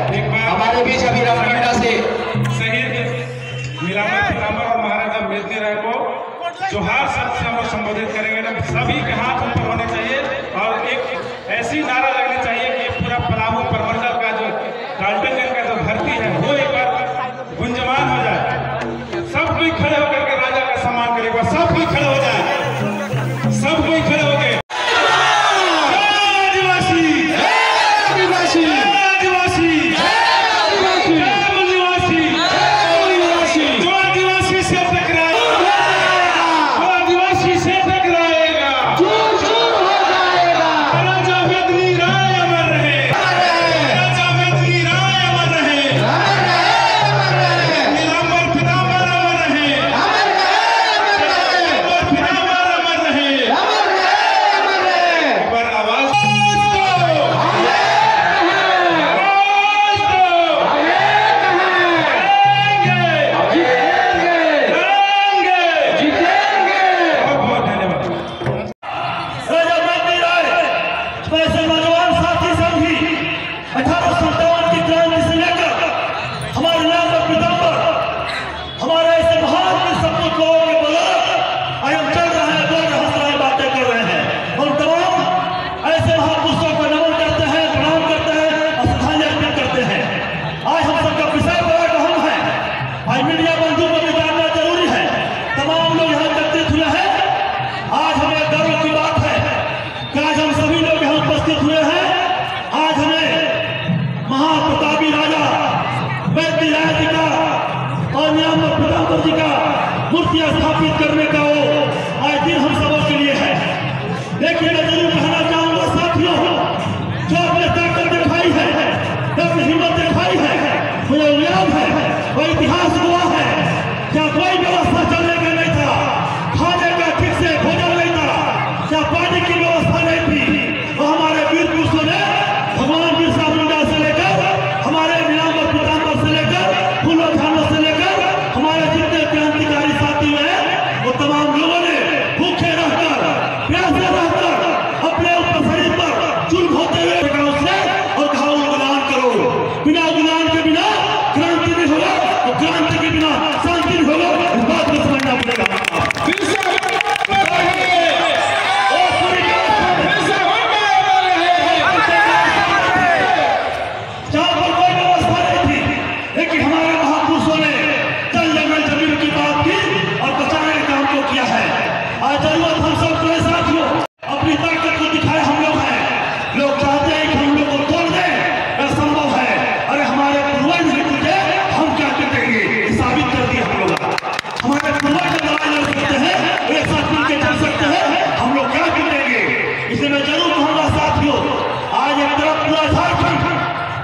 हमारे बीच अभी रामलीला से शहीद नीलांबर पीतांबर और महाराजा मेदिनी राय को जोहार शब्द से हम लोग संबोधित करेंगे ना। सभी के हाथ ऊपर होने चाहिए और एक ऐसी नारा लगनी चाहिए कि पूरा पलामू परमंडल का जो डाल्टनगंज का जो धरती है वो एक बार गुंजमान हो जाए। सब कोई खड़े होकर के राजा का सम्मान करेगा। सब कोई खड़े हो जाए, सब कोई खड़े हो गए। मूर्तियां स्थापित करने का वो आज दिन हम सबों के लिए है। लेकिन मैं जरूर कहना चाहूंगा साथियों, जो अपने ताकत दिखाई है, अपनी हिम्मत दिखाई है, मुझे याद है वो इतिहास हुआ है क्या कोई व्यवस्था चलने का नहीं था, खाने का ठीक से भोजन नहीं था, क्या पानी की व्यवस्था नहीं थी। वो हमारे वीर पुरुषों ने भगवान बिरसा मुंडा से लेकर हमारे नीलांबर पीतांबर से लेकर फूलो झानो से लेकर हमारे जितने क्रांतिकारी साथी हैं वो तमाम लोगों ने भूखे रहकर प्यासे रहकर अपने ऊपर शरीर पर चूल होते हुए उसने और कहा गुलाम करो। बिना गुलाम के बिना क्रांति नहीं होगा और क्रांति के बिना शांति नहीं होगा। इस बात को समझना पड़ेगा।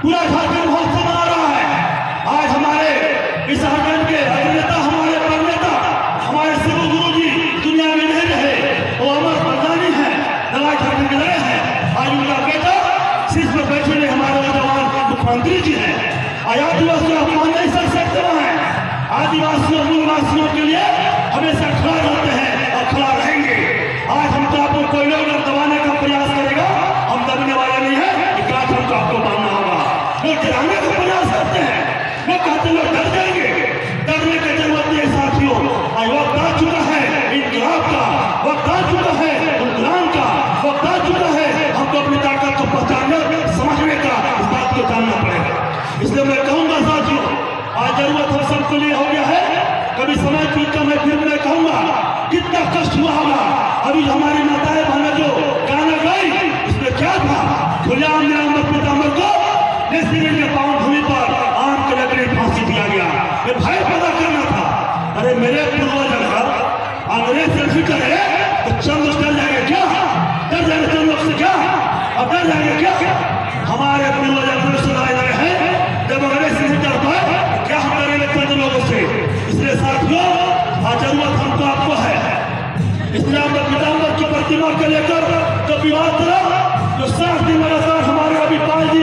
पूरा झारखंड महोत्सव मना रहा है। आज हमारे इस झारखंड के अभिनेता, हमारे प्रणेता, हमारे शिव गुरु जी दुनिया में नहीं रहे, वो अमर बरदानी है, दवाई झारखंड के लड़े हैं। आज उनका बेटा शीश पर बैठे हुए हमारे नौजवान मुख्यमंत्री जी हैं। आदिवासियों अपमान नहीं कर सकते हैं। आदिवासियों मूलवासियों के लिए हमेशा खड़ा रहते हैं और खड़ा रहेंगे। आज हम तो आपको कोई लोग दबाने का प्रयास करेगा, हम दबने वाले नहीं है। हमको आपको मानना होगा। लोग गिराने का प्रयास करते हैं, वो कहते हैं लोग डर जाएंगे। डरने की जरूरत नहीं है साथियों। आज वक्त आ चुका है इनकलाब का, वक्त आ चुका है इंतजाम का, वक्त आ चुका है हमको अपनी ताकत को पहचानने समझने का, इस बात को जानना पड़ेगा। इसलिए मैं कहूंगा साथियों, आज जरूरत हम सबके लिए हो गया है। कभी समय चूका मैं फिर मैं कहूंगा कितना कष्ट हुआ होगा। अभी हमारी माताएं बहनें जो गाना गाई, इसमें क्या था? खुलेआम नीलांबर पीतांबर को नेशनल के पावन भूमि पर आम के लकड़ी फांसी दिया गया। ये भय पैदा करना था। अरे मेरे पूर्वज अगर अंग्रेज से भी करे तो चंद्र डर जाएंगे क्या? डर जाएंगे चंद्र से क्या? अब डर जाएंगे क्या? हमारे पूर्वज अंग्रेज से लड़े हैं, जब अंग्रेज से डर पाए क्या हम डरेंगे चंद्र लोगों से? इसलिए साथियों, आज जरूरत हमको आपको है। इस नीलांबर पीतांबर की प्रतिमा को लेकर जो विवाद था, जो 7 दिन लगातार हमारे अभी 5 दिन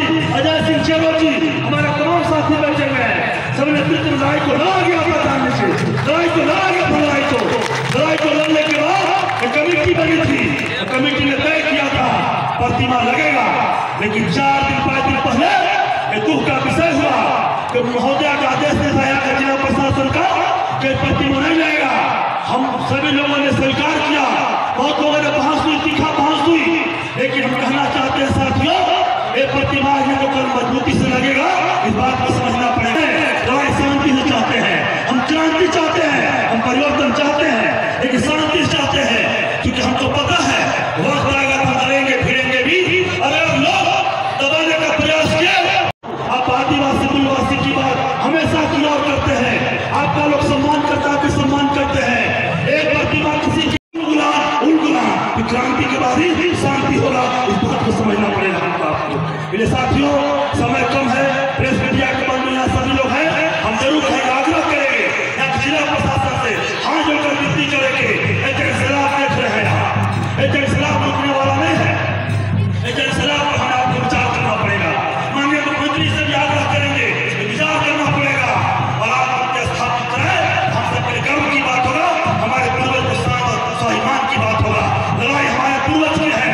कि महोदया का आदेश दिया है जिला प्रशासन का कि प्रतिमा नहीं जाएगा। हम सभी लोगों ने स्वीकार किया, बहुत लोगों ने बहस हुई, तीखा बहस हुई, लेकिन हम कहना चाहते हैं साथियों, ये प्रतिमा जो कल मजबूती से लगेगा, इस बात को समझना पड़ेगा। लड़ाई शांति से चाहते हैं, हम क्रांति चाहते हैं, हम परिवर्तन चाहते हैं, लेकिन शांति चाहते हैं, क्योंकि हमको पता है वक्त आएगा तो डरेंगे फिरेंगे भी। अगर लोग दबाने का प्रयास किए, आप आदिवासी मूलवासी की बात हमेशा की ओर करते हैं, आपका लोग सम्मान करता है, सम्मान करते हैं। एक प्रतिमा किसी की क्रांति के बाद ही शांति होगा, इस बात को समझना पड़ेगा हमको आपको। मेरे साथियों, समय कम है, प्रेस मीडिया के बंधु यहाँ सभी लोग हैं, हम जरूर कहेंगे, आग्रह करेंगे जिला प्रशासन से हाथ जोड़कर विनती करेंगे। एक सैलाब देख रहे हैं आप, एक सैलाब रुकने वाला नहीं है, एक सैलाब पर हमें आपको विचार करना पड़ेगा। माननीय मुख्यमंत्री से भी आग्रह करेंगे, विचार करना पड़ेगा और आप स्थापित करें। हम सबके गर्व की बात होगा, हमारे पूर्वज स्वाभिमान की बात होगा। लड़ाई हमारे पूर्वज में है,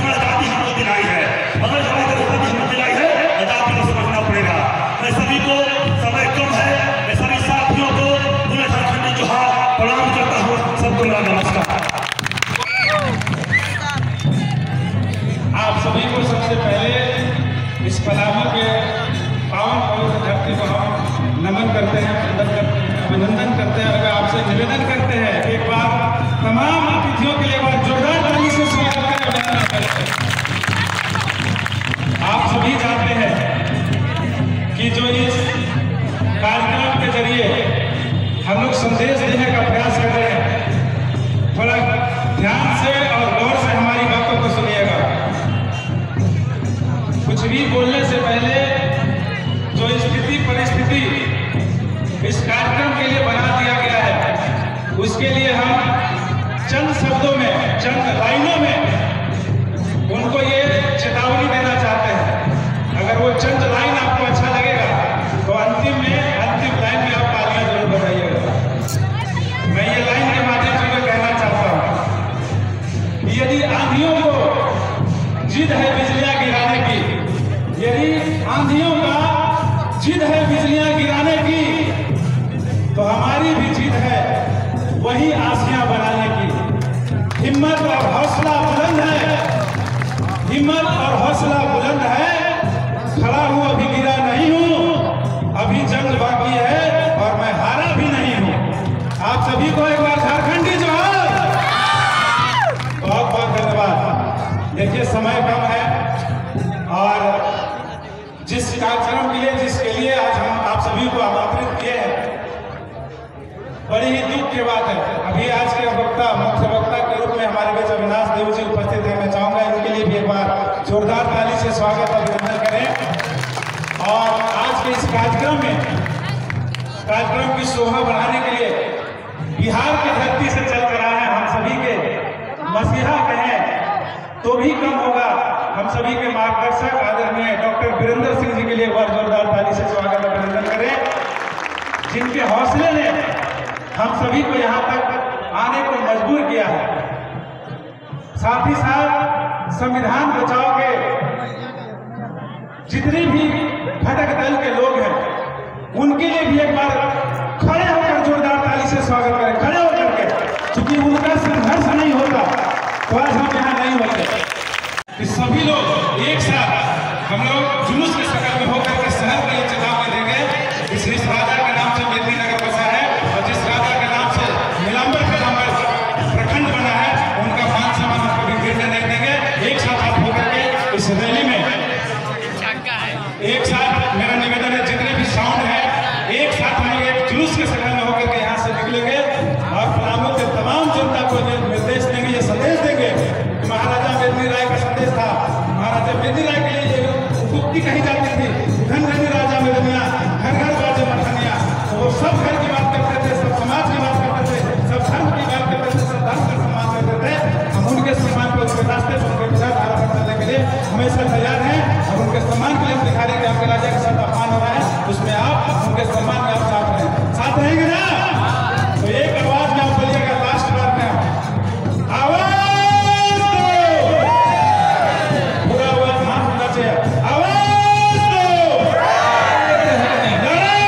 आजादी हमको दिलाई है, अगर हमारी आजादी हमको दिलाई है, आजादी को समझना पड़ेगा। मैं सभी को, समय कम है, मैं सभी साथियों को पूरे झारखंडी जोहार प्रणाम करता हूँ। सबको मेरा नमस्कार। आप सभी को सबसे पहले इस पलामू के पावन पवित्र धरती को हम नमन करते हैं, अभिनंदन करते हैं। अगर आपसे निवेदन करते हैं एक बार तमाम अतिथियों के लिए बार जोरदार ताली से स्वागत करें, अभिनंदन करते हैं। आप सभी जानते हैं कि जो इस कार्यक्रम के जरिए हम लोग संदेश देने का प्रयास कर रहे हैं, थोड़ा ध्यान से और गौर से हमारी बातों को सुनिएगा। कुछ भी बोलने से पहले जो स्थिति परिस्थिति इस कार्यक्रम के लिए बना दिया गया है, उसके लिए हम चंद शब्दों में, चंद लाइनों में उनको ये चेतावनी देना चाहते हैं। अगर वो चंद लाइन आपको अच्छा लगेगा तो अंतिम लाइन में आप तालियां जरूर बजाइएगा। मैं ये लाइन के माध्यम से मैं कहना चाहता हूँ, यदि आंधियों को जिद है बिजलियां गिराने की, यदि आंधियों का जिद है बिजलियां गिराने की, तो हमारी भी जिद है वही आसियां बनाने की। हिम्मत और हौसला बुलंद है, हिम्मत और हौसला बुलंद है, खड़ा हूं अभी गिरा नहीं हूं, अभी जंग बाकी है और मैं हारा भी नहीं हूं। आप सभी को एक बार झारखंडी जोहार, बहुत बहुत धन्यवाद। देखिए समय कम है और जिस कार्यक्रम के लिए, जिसके लिए आज हम आप सभी को आमंत्रित किए हैं, बड़ी ही दुख की बात है। अभी आज के वक्ता, मुख्य वक्ता के रूप में हमारे बीच अविनाश देव जी उपस्थित हैं। मैं चाहूंगा इनके लिए भी एक बार जोरदार ताली से स्वागत अभिनंदन करें। और आज के इस कार्यक्रम में, कार्यक्रम की शोभा बढ़ाने के लिए बिहार की धरती से चल कर आए हैं हम सभी के मसीहा कहें तो भी कम होगा, हम सभी के मार्गदर्शक आदरणीय डॉक्टर वीरेंद्र सिंह जी के लिए एक बार जोरदार ताली से स्वागत अभिनंदन करें, जिनके हौसले ने हम सभी को यहाँ तक आने को मजबूर किया है। साथ ही साथ संविधान बचाओ के जितने भी घटक दल के लोग हैं, उनके लिए भी एक बार खड़े होकर जोरदार ताली से स्वागत करें, खड़े होकर के, क्योंकि उनका संघर्ष नहीं होता तो आज हम यहाँ नहीं होते। कि सभी लोग एक साथ हम लोग जुलूस के शक्ल में होकर के शहर के लिए चेतावनी देंगे। इस राजा के नाम से मेदिनीनगर बसा है और जिस राजा के नाम से नीलांबर के नाम पर प्रखंड बना है, उनका मान सम्मान हम कभी गिरने नहीं देंगे। एक साथ आप होकर के इस रैली में एक साथ, मेरा निवेदन है जितने भी साउंड है, एक साथ हम लोग एक जुलूस के शक्ल में होकर के यहाँ से निकलेंगे और पलामू के तमाम जनता को निर्देश देंगे, ये संदेश देंगे। महाराजा मेदिनी राय का संदेश था, महाराजा मेदिनी राय के लिए एक उक्ति कही जाती थी, धन धनी राजा मेदिनिया, घर घर बाजे मठनिया। तो वो सब घर की बात करते थे, सब समाज की बात करते थे, सब धर्म की बात करते थे, सब धर्म का सम्मान करते थे। हम उनके सम्मान को, उनके रास्ते पर, उनके विचारधारा पर चलने के लिए हमेशा तैयार हैं और उनके सम्मान के लिए हम दिखा रहे हैं कि आपके राजा के साथ अपमान हो रहा है, उसमें आप उनके सम्मान में आप साथ रहें, साथ रहेंगे ना? तो एक आवाज में आप बोलिएगा, लास्ट बार में आवाज पूरा आवाज हाथ होना चाहिए, आवाज दो, लड़ाई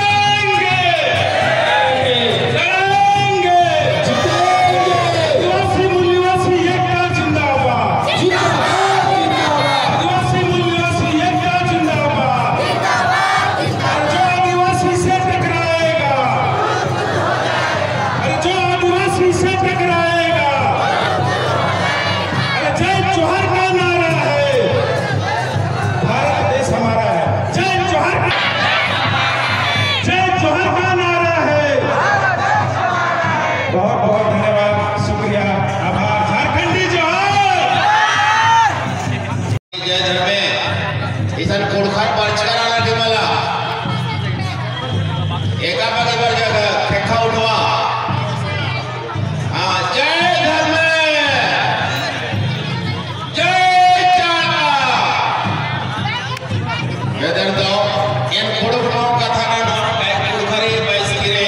एन कुड़ुकमो कथा ना कुड़खरी बैसगिरे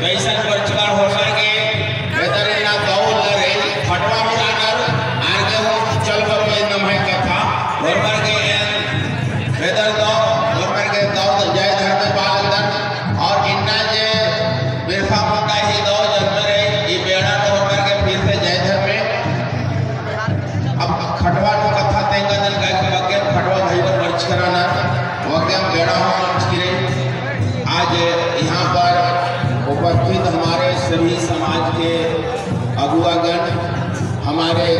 बैसन परचकार होकर के वेदरिना गौल रे फटवा मिलाकर आगे हो चल बरो इन नमय कथा होकर के वेदर दो होकर के दो जय धर्म बालदन और इन्ना जे बिरसा मुंडा ही दो जन्म रे ये बेड़ा तो होकर के फिर से जय धर्म में अब खटवा नो कथा तेंगा दन का के वके खटवा भाई को मर्च कराना वके हम बेड़ा हो मर्च करे आज यहाँ पर उपस्थित हमारे सभी समाज के अगुवागण हमारे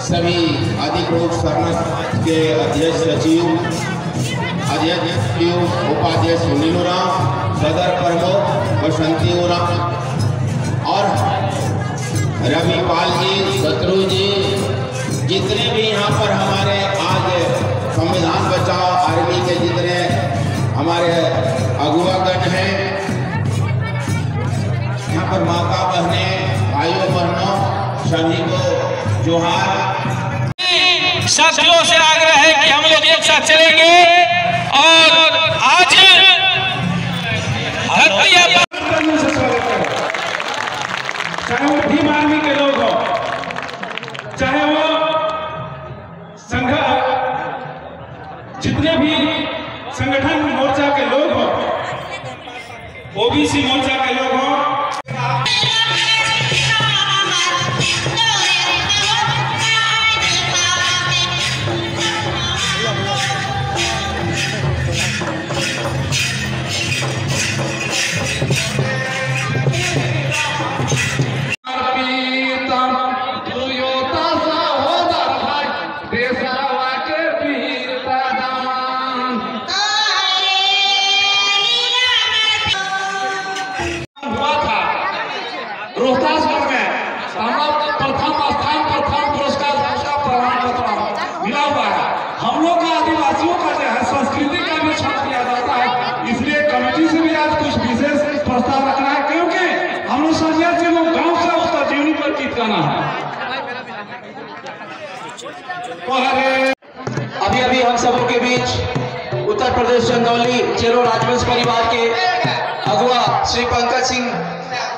सभी अधिकृत शरण समाज के अध्यक्ष सचिव उपाध्यक्ष नीलूराम सदर प्रमुख बसंती उराम और रविपाल जी शत्रु जी जितने भी यहाँ पर हमारे आज संविधान बचाओ आर्मी के जितने हमारे अगुवागण हैं यहाँ पर माता बहने भाइयों बहनों सभी को जोहार। साथियों से आग्रह है कि हम लोग एक साथ चलेंगे और आज चाहे वो भीम आर्मी के लोग हो, चाहे वो संघ जितने भी संगठन मोर्चा के लोग हो, ओबीसी मोर्चा के लोग हो, रोहतासगढ़ में प्रथम स्थान प्रथम पुरस्कार प्रमाण पत्र मिला हुआ है। हम लोग का आदिवासियों का जो है संस्कृति का भी क्षण किया जाता है, इसलिए कमेटी से भी आज कुछ विशेष प्रस्ताव रखना है, क्योंकि हम लोग सन्यासी लोग गांव से उसका जीवनी पर गीत गाना है। अभी अभी हम सबों के बीच उत्तर प्रदेश चंदौली चेरो राजवंश परिवार के अगुआ श्री पंकज सिंह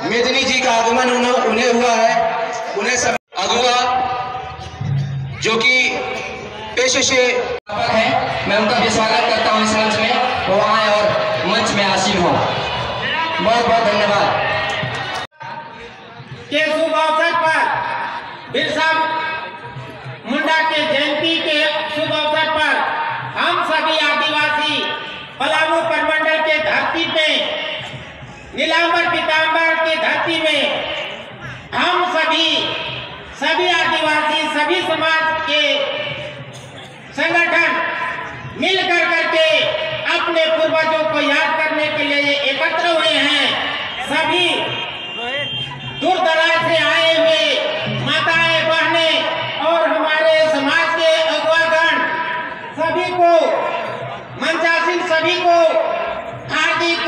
मेदनी जी का आगमन उन्हें हुआ है। उन्हें सब अगुआ जो कि पेशे से है, मैं उनका भी स्वागत करता हूं इस मंच में, वो आए और मंच में आसीन हो। बहुत बहुत धन्यवाद। के शुभ अवसर पर बिरसा मुंडा के जयंती के शुभ अवसर पर हम सभी आदिवासी पलामू प्रमंडल के धरती पे नीलांबर पीतांबर की धरती में हम सभी आदिवासी सभी समाज के संगठन मिलकर करके अपने पूर्वजों को याद करने के लिए एकत्र हुए हैं। सभी दूर दराज से आए हुए माताएं बहनें और हमारे समाज के अगुवागण सभी को मंचासीन सभी को हार्दिक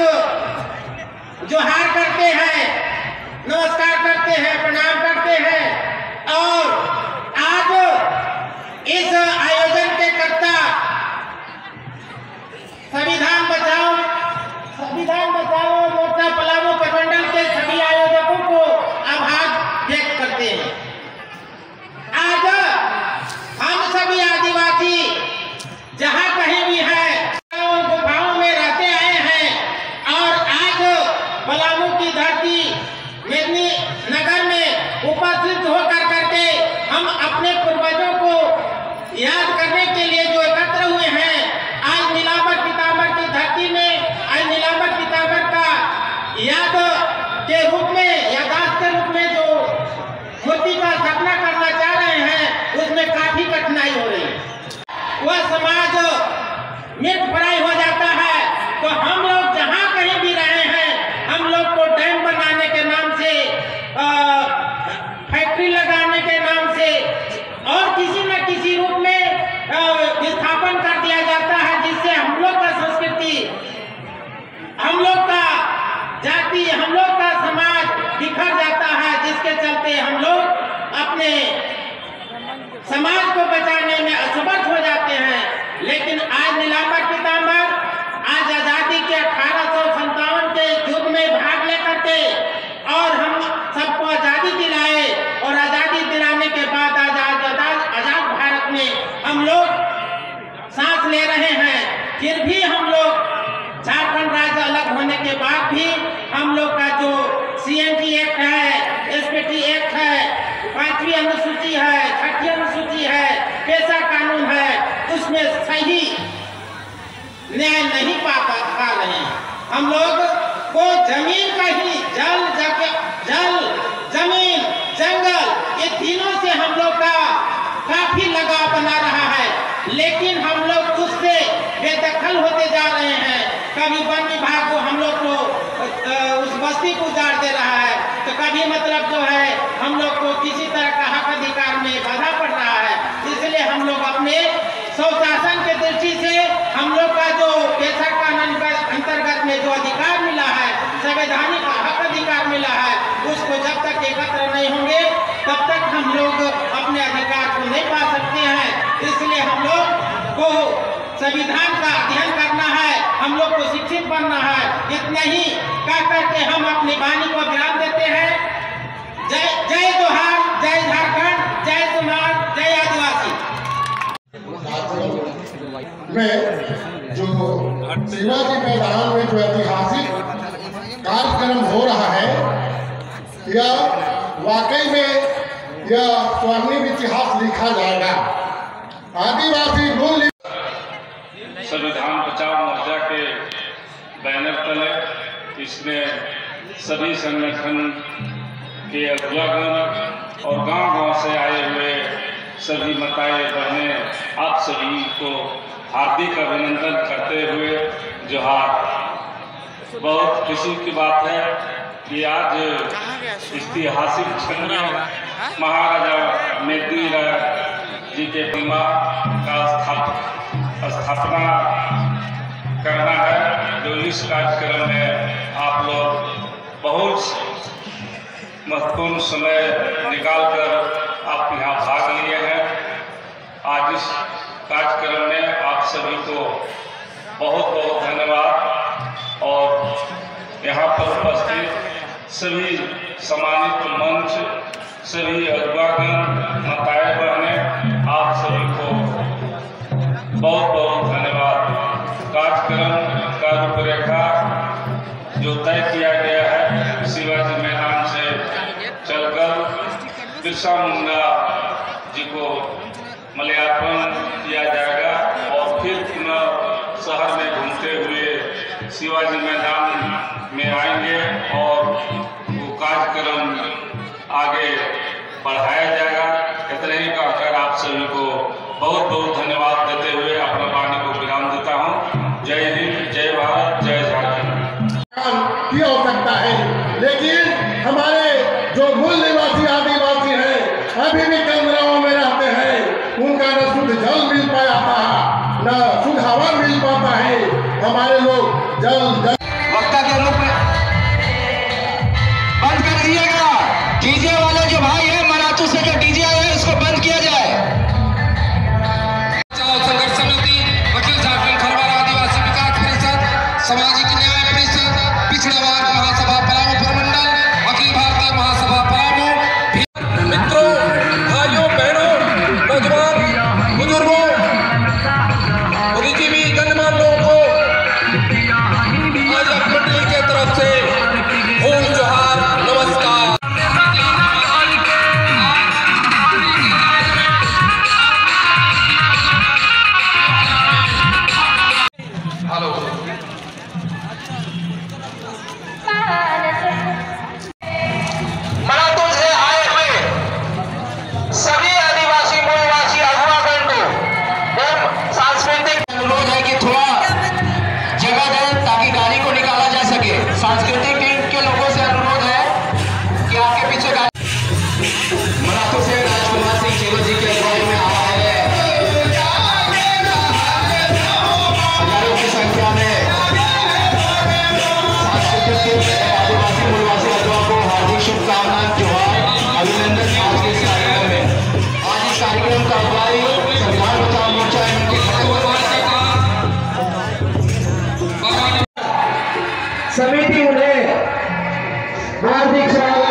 जोहार करते हैं, नमस्कार करते हैं, प्रणाम करते हैं। और आज इस आयोजन के कर्ता संविधान बचाओ मोर्चा पलामू प्रमंडल के सभी आयोजकों को आभार व्यक्त करते हैं। आज हम सभी आदिवासी जहां कहीं भी हैं, गुफाओं में रहते आए हैं और आज पलामू की धरती मेदिनी नगर में न्याय नहीं पा रहे हैं। हम लोग को जमीन का ही जल जमीन जंगल ये तीनों से हम लोग का काफी लगाव बना रहा है, लेकिन हम लोग उससे बेदखल होते जा रहे हैं। कभी वन विभाग को हम लोग को उस बस्ती को उजाड़ दे रहा है, तो कभी मतलब जो है हम लोग को किसी तरह का हक अधिकार में बाधा पड़ रहा है। इसलिए हम लोग अपने स्वशासन के दृष्टि से हम लोग का जो पेशा कानून के अंतर्गत में जो अधिकार मिला है, संवैधानिक हक अधिकार मिला है, उसको जब तक एकत्र नहीं होंगे तब तक हम लोग अपने अधिकार को नहीं पा सकते हैं। इसलिए हम लोग को संविधान का अध्ययन करना है, हम लोग को शिक्षित बनना है। इतना ही कह करके हम अपनी वाणी को विराम देते हैं। जय जोहार, जय झारखंड, जय समाज, जय आदिवासी। में जो शिवाजी मैदान में जो ऐतिहासिक कार्यक्रम हो रहा है, यह वाकई में यह स्वर्णिम इतिहास लिखा जाएगा। आदिवासी मूल संविधान बचाओ मोर्चा के बैनर तले इसमें सभी संगठन के अगुवागण और गांव-गांव से आए हुए सभी माताएं बहनें आप सभी को हार्दिक अभिनंदन करते हुए जोहार। बहुत खुशी की बात है कि आज ऐतिहासिक क्षण में महाराजा मेदिनी राय जी के प्रतिमा का स्थापना करना है, जो इस कार्यक्रम में आप लोग बहुत महत्वपूर्ण समय निकालकर आप यहाँ भाग लिए हैं। आज इस कार्यक्रम में आप सभी को बहुत बहुत धन्यवाद और यहाँ पर उपस्थित सभी सम्मानित मंच, सभी अगुवागण, माताएं बहनें, आप सभी को बहुत बहुत धन्यवाद। कार्यक्रम का रूपरेखा जो तय किया गया है, शिवाजी मैदान से चलकर बिरसा मुंडा जी को माल्यार्पण किया जाएगा और फिर पुनः शहर में घूमते हुए शिवाजी मैदान में आएंगे और वो कार्यक्रम आगे बढ़ाया जाएगा। इतने ही कहकर आप सभी को बहुत बहुत धन्यवाद देते हुए अपना वाणी को विराम देता हूँ। जय हिंद, जय भारत, जय झारखंड। की आवश्यकता है, लेकिन हमारे जो मूल निवासी आदिवासी हैं अभी भी कमराओं में रहते हैं, उनका न शुद्ध जल मिल पाता है, न शुद्ध हवा मिल पाता है। हमारे लोग जल वक्ता के रूप में बंद कर दीजिएगा। डीजे वाले जो भाई है मनातू से जो डीजे आया है उसको बंद किया जाए। संघर्ष समिति, अखिल झारखंड खरवारा आदिवासी विकास परिषद, सामाजिक न्याय परिषद, पिछड़ा वर्ग महासभा पलामू प्रमंडल, अखिल भारतीय महासभा पलामू। मित्रों, भाइयों, बहनों, नौजवान, बुजुर्गों, बुद्धिजीवी, गणमान्य लोगों को आज मंडली के तरफ से भूल जोहार, नमस्कार। हेलो, मनातू से आए हुए सभी आदिवासी मूलवासी अगुवागण को सांस्कृतिक अनुरोध है कि थोड़ा जगह दें ताकि गाड़ी को निकाला जा सके। सांस्कृतिक टीम के लोगों से अनुरोध है कि आपके पीछे गाड़ी। मनातू से राजकुमार सिंह चेलो जी के अगुवाई में आया है, हजारों की संख्या में सांस्कृतिक टीम आदिवासी मूलवासी अगुवा को हार्दिक शुभकामनाएं, जोहार, अभिनंदन। आज के इस कार्यक्रम में, आज इस कार्यक्रम का अगुवाई संविधान बचाओ मोर्चा समिति उन्हें हार्दिक स्वागत